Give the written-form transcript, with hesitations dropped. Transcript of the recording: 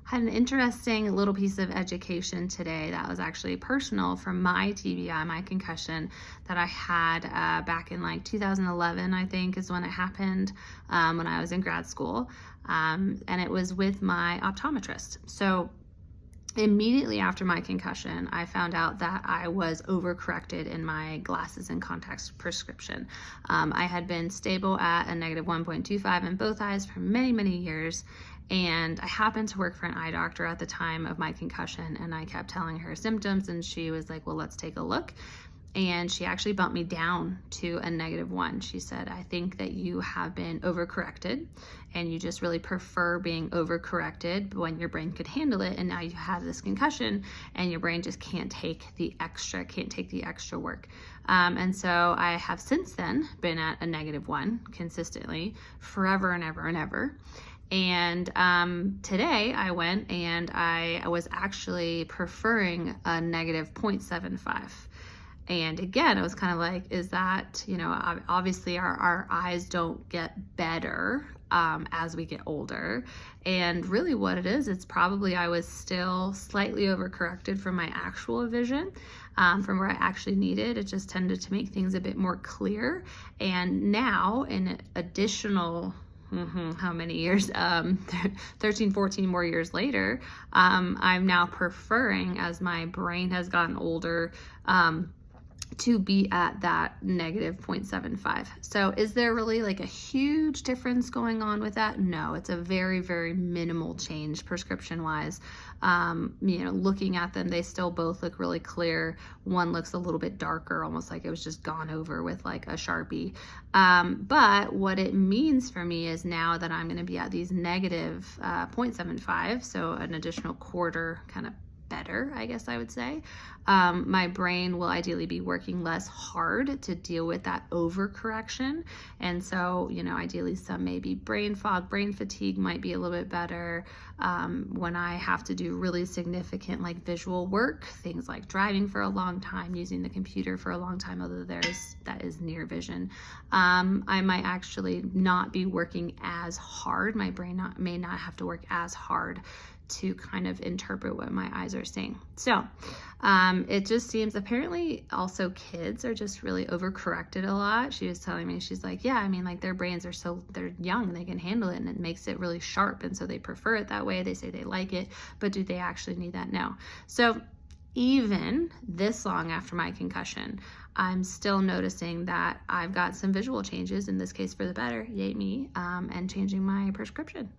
Had an interesting little piece of education today that was actually personal from my TBI, my concussion that I had back in like 2011, I think is when it happened, when I was in grad school. And it was with my optometrist. So immediately after my concussion, I found out that I was overcorrected in my glasses and contacts prescription. I had been stable at a negative 1.25 in both eyes for many, many years. And I happened to work for an eye doctor at the time of my concussion, and I kept telling her symptoms, and she was like, well, let's take a look. And she actually bumped me down to a -1. She said, I think that you have been overcorrected and you just really prefer being overcorrected when your brain could handle it. And now you have this concussion and your brain just can't take the extra work. And so I have since then been at a -1 consistently forever and ever and ever. And today I went and I was actually preferring a -0.75. And again, I was kind of like, is that, obviously our eyes don't get better as we get older. And really what it is, it's probably I was still slightly overcorrected from my actual vision, from where I actually needed. It just tended to make things a bit more clear. And now in additional how many years, 13, 14 more years later, I'm now preferring, as my brain has gotten older, to be at that -0.75. So is there really like a huge difference going on with that? No, it's a very, very minimal change prescription wise. Looking at them, they still both look really clear. One looks a little bit darker, almost like it was just gone over with like a Sharpie. But what it means for me is now that I'm going to be at these -0.75, so an additional quarter kind of better, I guess I would say. My brain will ideally be working less hard to deal with that overcorrection. And so, ideally some maybe brain fog, brain fatigue might be a little bit better. When I have to do really significant like visual work, things like driving for a long time, using the computer for a long time, although that is near vision, I might actually not be working as hard. My brain may not have to work as hard to kind of interpret what my eyes are seeing. So it just seems apparently also kids are just really overcorrected a lot. She was telling me, she's like, yeah, like their brains are they're young, they can handle it, and it makes it really sharp. And so they prefer it that way. They say they like it, but do they actually need that? No. So even this long after my concussion, I'm still noticing that I've got some visual changes, in this case for the better, yay me, and changing my prescription.